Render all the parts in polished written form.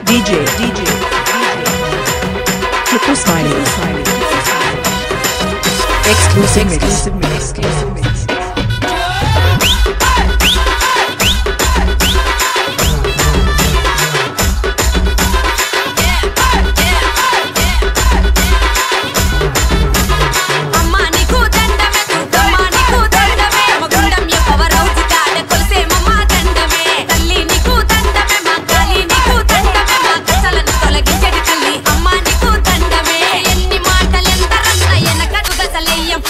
DJ Kittu Smiley Exclusive mix.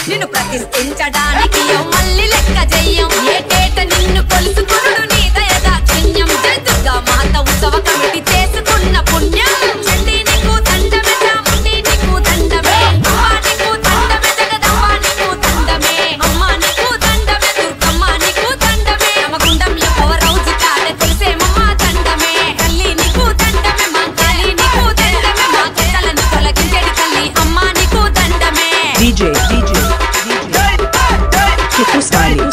నిన్ను ప్రతిష్ఠించడానికి మళ్ళీ లెక్క చెయ్యం ఏటేట నిన్ను కొలుసుకునుడు నీ దయదాక్షిణ్యం దుర్గా మాత ఉత్సవ కమిటీ చేసుకున్న పుణ్యం చండి నీకు దండమే చాముండి నీకు దండమే అమ్మా నీకు దండమే జగదమ్మా నీకు దండమే అమ్మా నీకు దండమే దుర్గమ్మ నీకు దండమే నమగుండం ఎవరౌజు కాడే తెలిసేమమ్మ దండమే తల్లి నీకు దండమే మా తల్లి నీకు దండమే మా కష్టాలను తొలగించేటి తల్లి అమ్మా నీకు దండమే DJ Kittu Smiley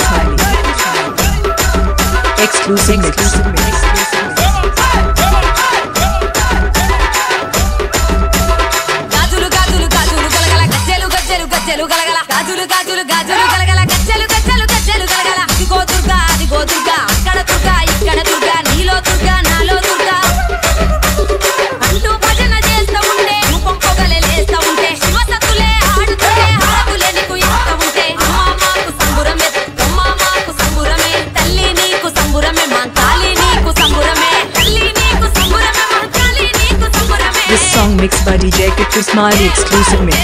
Exclusive mix. గాజులు గాజులు గాజులు గలగల గజ్జెలు గజ్జెలు గజ్జెలు గలగల గాజులు గాజులు గాజులు గలగల గజ్జెలు గజ్జెలు గజ్జెలు గలగల అదిగో దుర్గా అక్కడ దుర్గా ఇక్కడ దుర్గా నీలో దుర్గా నాలో దుర్గా అంటూ భజన చేస్తా ఉంటే రూపం పొగలే లేస్తా ఉంటే శివ సత్తులే ఆడుతుంటే హారతులే నీకు ఇస్తా ఉంటే అమ్మా మాకు సంబురమే అమ్మా మాకు సంబురమే తల్లి నీకు సంబురమే మా కాళీ నీకు సంబురమే తల్లి నీకు సంబురమే మా కాళీ నీకు సంబురమే. This song mixed by DJ Kittu Smiley Exclusive mix.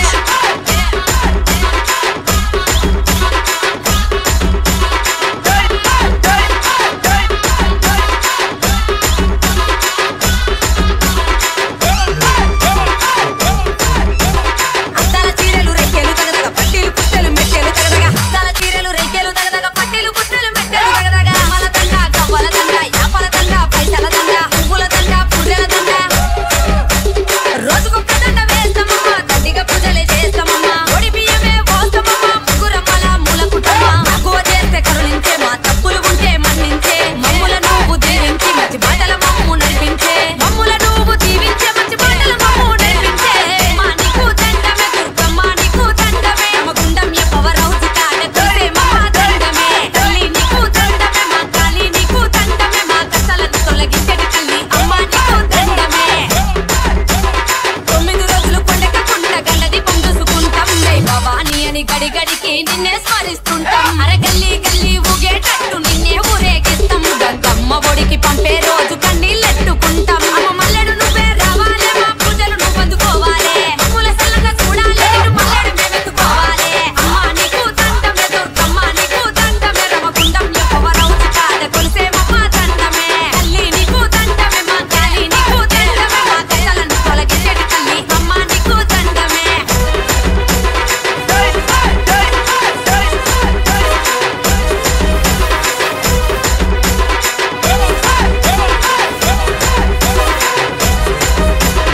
గడిగడికి నిన్నే స్మరిస్తుంటాం అరగల్లి గల్లి ఊగేటట్టు నిన్నే ఊరేగిస్తాం గంగమ్మ ఒడికి పంపే రోజు కన్నీళ్ళెట్టుకుంటాం అమ్మ మల్లెడు నువ్వే రావాలే మా పూజలు నువ్వు అందుకోవాలే అమ్ముల సల్లంగా చూడాలి నిన్ను మల్లెడు మేమెత్తుకోవాలే అమ్మా నీకు దండమే దుర్గమ్మ నీకు దండమే రమగుండం ఎవరౌజు కాడ కొలిసేమమ్మ దండమే తల్లి నీకు దండమే మా కాళీ నీకు దండమే మా కష్టాలను తొలగించేటి తల్లి అమ్మా నీకు దండమే.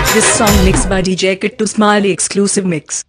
This song mixed by DJ Kittu Smiley Exclusive mix.